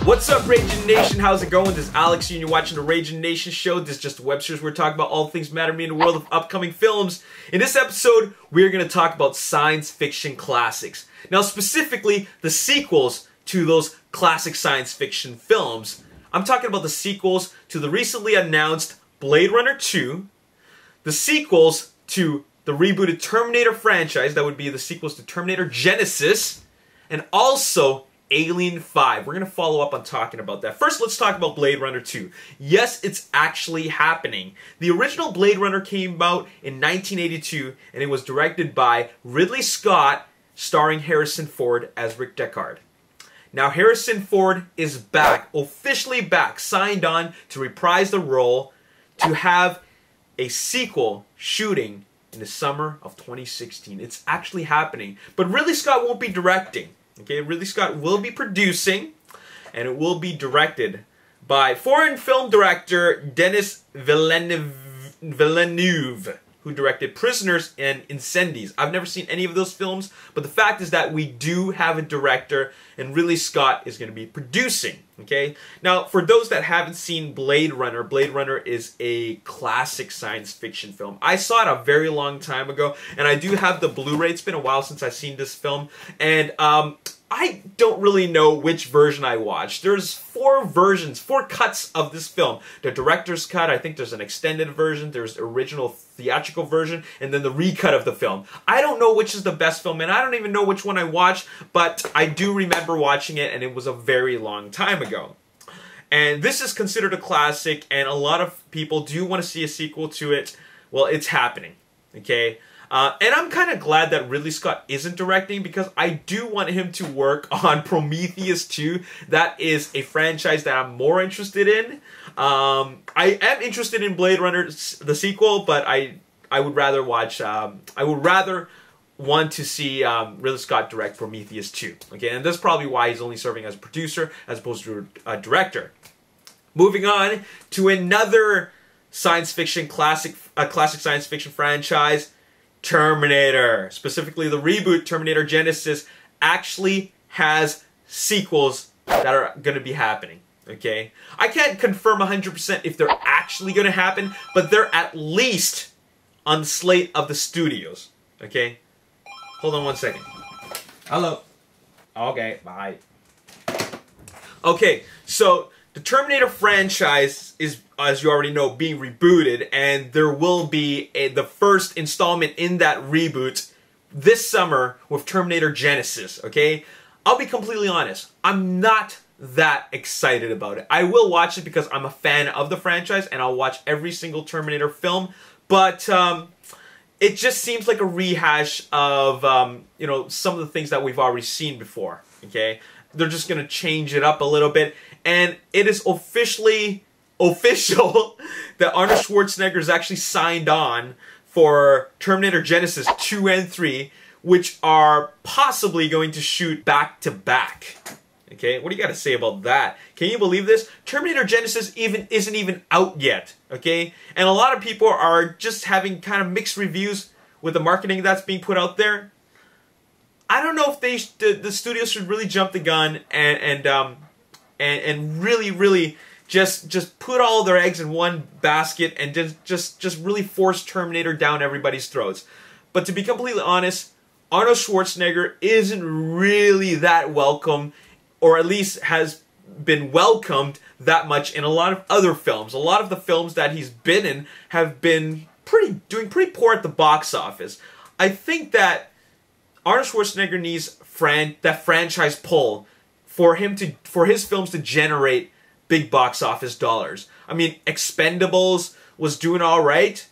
What's up, Ragin Nation? How's it going? This is Alex and you're watching the Ragin Nation show. This is just a web series where we're talking about all things matter to me in the world of upcoming films. In this episode, we're going to talk about science fiction classics. Now, specifically, the sequels to those classic science fiction films. I'm talking about the sequels to the recently announced Blade Runner 2, the sequels to the rebooted Terminator franchise, that would be the sequels to Terminator Genisys, and also Alien 5. We're going to follow up on talking about that. First, let's talk about Blade Runner 2. Yes, it's actually happening. The original Blade Runner came out in 1982, and it was directed by Ridley Scott, starring Harrison Ford as Rick Deckard. Now, Harrison Ford is back, officially back, signed on to reprise the role, to have a sequel shooting in the summer of 2016. It's actually happening. But Ridley Scott won't be directing. Okay, Ridley Scott will be producing, and it will be directed by foreign film director Denis Villeneuve, who directed Prisoners and Incendies. I've never seen any of those films, but the fact is that we do have a director, and Ridley Scott is going to be producing. Okay, now for those that haven't seen Blade Runner is a classic science fiction film. I saw it a very long time ago, and I do have the Blu-ray. It's been a while since I've seen this film, and I don't really know which version I watched. There's four cuts of this film. The director's cut, I think there's an extended version, there's the original theatrical version, and then the recut of the film. I don't know which is the best film, and I don't even know which one I watched, but I do remember watching it, and it was a very long time ago. And this is considered a classic, and a lot of people do want to see a sequel to it. Well, it's happening, okay? And I'm kind of glad that Ridley Scott isn't directing, because I do want him to work on Prometheus 2. That is a franchise that I'm more interested in. I am interested in Blade Runner, the sequel, but I would rather watch, I would rather want to see Ridley Scott direct Prometheus 2. Okay, and that's probably why he's only serving as a producer as opposed to a director. Moving on to another science fiction classic science fiction franchise, Terminator, specifically the reboot Terminator Genisys, actually has sequels that are going to be happening, okay? I can't confirm 100% if they're actually going to happen, but they're at least on the slate of the studios, okay? Hold on one second. Hello. Okay, bye. Okay, so the Terminator franchise is, as you already know, being rebooted, and there will be the first installment in that reboot this summer with Terminator Genisys, okay? I'll be completely honest, I'm not that excited about it. I will watch it because I'm a fan of the franchise, and I'll watch every single Terminator film, but it just seems like a rehash of, you know, some of the things that we've already seen before, okay? They're just going to change it up a little bit. And it is officially official that Arnold Schwarzenegger is actually signed on for Terminator Genisys 2 and 3, which are possibly going to shoot back to back. Okay, what do you got to say about that? Can you believe this? Terminator Genisys isn't even out yet. Okay, and a lot of people are just having kind of mixed reviews with the marketing that's being put out there. I don't know if the studios should really jump the gun and really just put all their eggs in one basket and just really force Terminator down everybody's throats. But to be completely honest, Arnold Schwarzenegger isn't really that welcome, or at least has been welcomed that much in a lot of other films. A lot of the films that he's been in have been doing pretty poor at the box office. I think that Arnold Schwarzenegger needs that franchise pull for his films to generate big box office dollars. I mean, Expendables was doing all right,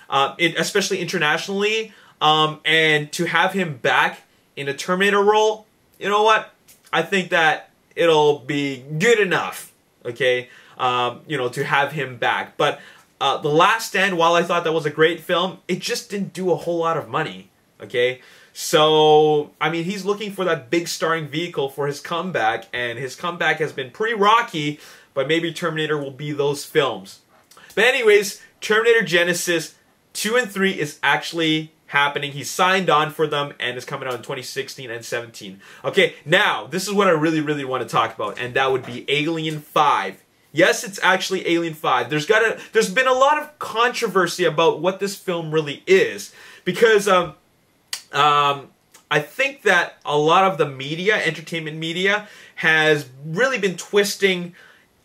especially internationally, and to have him back in a Terminator role, you know what? I think that it'll be good enough, okay? You know, to have him back. But The Last Stand, while I thought that was a great film, it just didn't do a whole lot of money, okay? So, I mean, he's looking for that big starring vehicle for his comeback, and his comeback has been pretty rocky, but maybe Terminator will be those films. But anyways, Terminator Genisys 2 and 3 is actually happening. He signed on for them and is coming out in 2016 and 17. Okay, now, this is what I really, really want to talk about, and that would be Alien 5. Yes, it's actually Alien 5. There's been a lot of controversy about what this film really is, because I think that a lot of the media, entertainment media, has really been twisting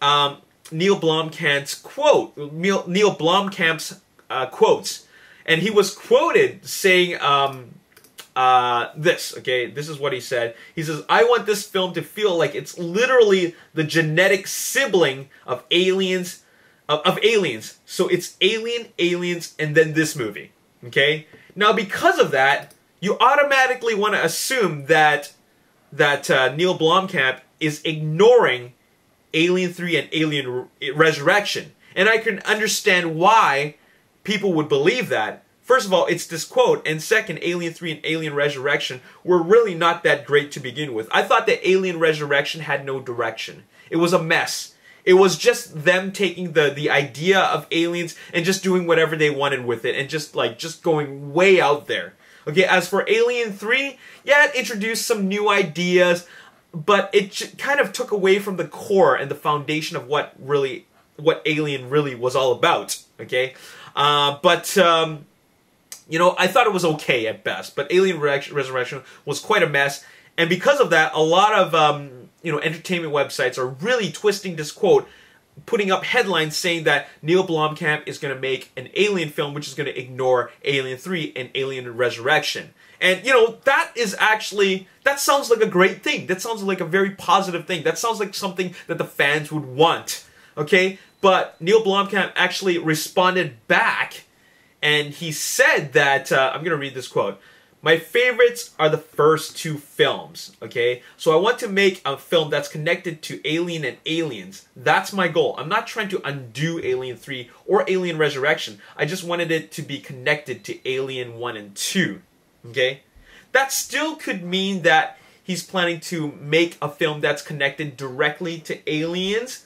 Neil Blomkamp's quotes. And he was quoted saying this, okay? This is what he said. He says, "I want this film to feel like it's literally the genetic sibling of aliens, aliens. So it's Alien, Aliens, and then this movie." Okay? Now, because of that, you automatically want to assume that Neil Blomkamp is ignoring Alien 3 and Alien Resurrection. And I can understand why people would believe that. First of all, it's this quote, and second, Alien 3 and Alien Resurrection were really not that great to begin with. I thought that Alien Resurrection had no direction. It was a mess. It was just them taking the idea of aliens and just doing whatever they wanted with it, and just going way out there. Okay, as for Alien 3, yeah, it introduced some new ideas, but it kind of took away from the core and the foundation of what Alien really was all about. Okay, you know, I thought it was okay at best, but Alien Resurrection was quite a mess, and because of that, a lot of you know, entertainment websites are really twisting this quote, putting up headlines saying that Neil Blomkamp is going to make an Alien film which is going to ignore Alien 3 and Alien Resurrection. And, you know, that sounds like a great thing. That sounds like a very positive thing. That sounds like something that the fans would want. Okay? But Neil Blomkamp actually responded back, and he said that, I'm going to read this quote, "My favorites are the first two films, okay? So I want to make a film that's connected to Alien and Aliens. That's my goal. I'm not trying to undo Alien 3 or Alien Resurrection. I just wanted it to be connected to Alien 1 and 2, okay? That still could mean that he's planning to make a film that's connected directly to Aliens.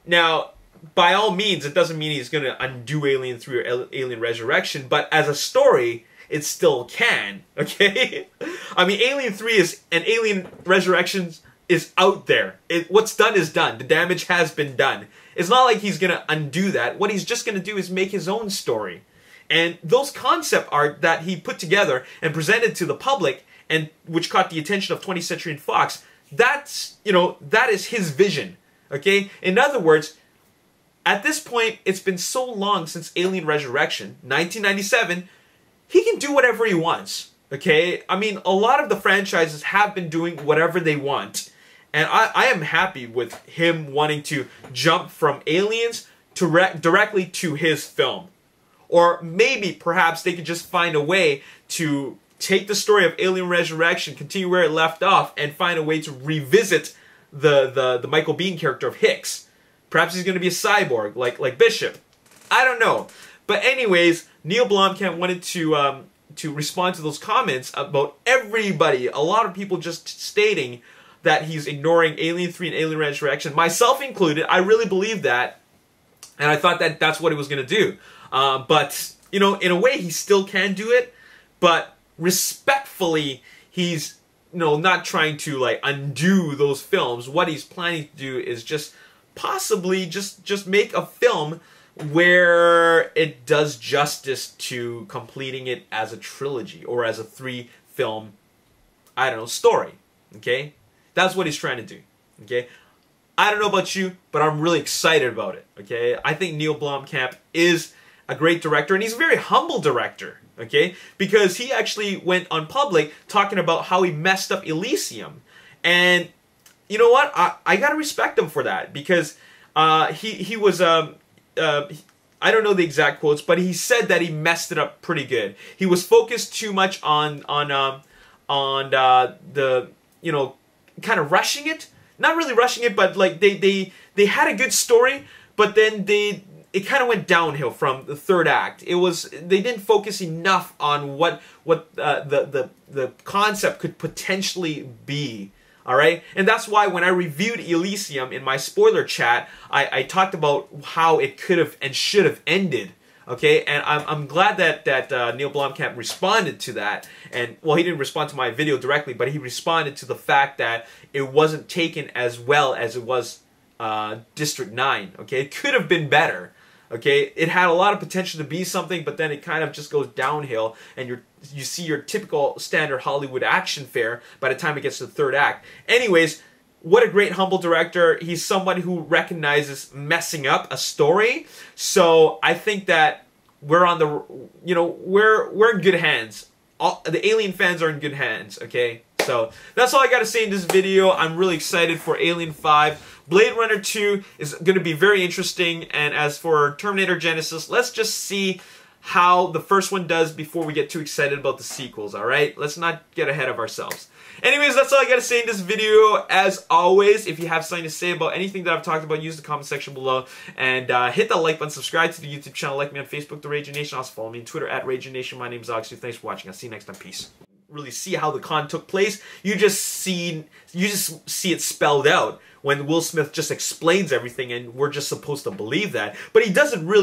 Now, by all means, it doesn't mean he's going to undo Alien 3 or Alien Resurrection, but as a story, it still can, okay? I mean, Alien 3 and Alien Resurrections is out there. What's done is done. The damage has been done. It's not like he's going to undo that. What he's just going to do is make his own story. And those concept art that he put together and presented to the public, and which caught the attention of 20th Century Fox, that's, you know, that is his vision, okay? In other words, at this point, it's been so long since Alien Resurrection, 1997, he can do whatever he wants, okay? I mean, a lot of the franchises have been doing whatever they want, and I am happy with him wanting to jump from Aliens directly to his film. Or maybe, perhaps, they could just find a way to take the story of Alien Resurrection, continue where it left off, and find a way to revisit the Michael Biehn character of Hicks. Perhaps he's going to be a cyborg, like Bishop. I don't know. But anyways, Neil Blomkamp wanted to respond to those comments about everybody, a lot of people just stating that he's ignoring Alien 3 and Alien Resurrection, myself included. I really believe that, and I thought that that's what he was going to do. But, you know, in a way, he still can do it, but respectfully, he's, you know, not trying to, like, undo those films. What he's planning to do is just possibly just make a film where it does justice to completing it as a trilogy or as a 3-film, I don't know, story, okay? That's what he's trying to do, okay? I don't know about you, but I'm really excited about it, okay? I think Neil Blomkamp is a great director, and he's a very humble director, okay? Because he actually went on public talking about how he messed up Elysium. And you know what? I gotta respect him for that, because he was I don't know the exact quotes, but he said that he messed it up pretty good. He was focused too much on the, you know, kind of rushing it. Not really rushing it, but like they had a good story, but then it kind of went downhill from the third act. They didn't focus enough on what the concept could potentially be. All right, and that's why when I reviewed Elysium in my spoiler chat, I talked about how it could have and should have ended. Okay, and I'm glad that Neil Blomkamp responded to that. And well, he didn't respond to my video directly, but he responded to the fact that it wasn't taken as well as it was District 9. Okay, it could have been better. Okay, it had a lot of potential to be something, but then it kind of just goes downhill, and you see your typical standard Hollywood action fare by the time it gets to the third act. Anyways, what a great, humble director. He's somebody who recognizes messing up a story. So I think that we're on the, we're in good hands. The Alien fans are in good hands, okay? So that's all I got to say in this video. I'm really excited for Alien 5. Blade Runner 2 is going to be very interesting. And as for Terminator Genisys, let's just see how the first one does before we get too excited about the sequels, alright? Let's not get ahead of ourselves. Anyways, that's all I got to say in this video. As always, if you have something to say about anything that I've talked about, use the comment section below. And hit that like button, subscribe to the YouTube channel, like me on Facebook, The Ragin Nation. Also follow me on Twitter, @RaginNation. My name is Alex. Thanks for watching. I'll see you next time. Peace. Really see how the con took place. You just see it spelled out when Will Smith just explains everything, and we're just supposed to believe that. But he doesn't really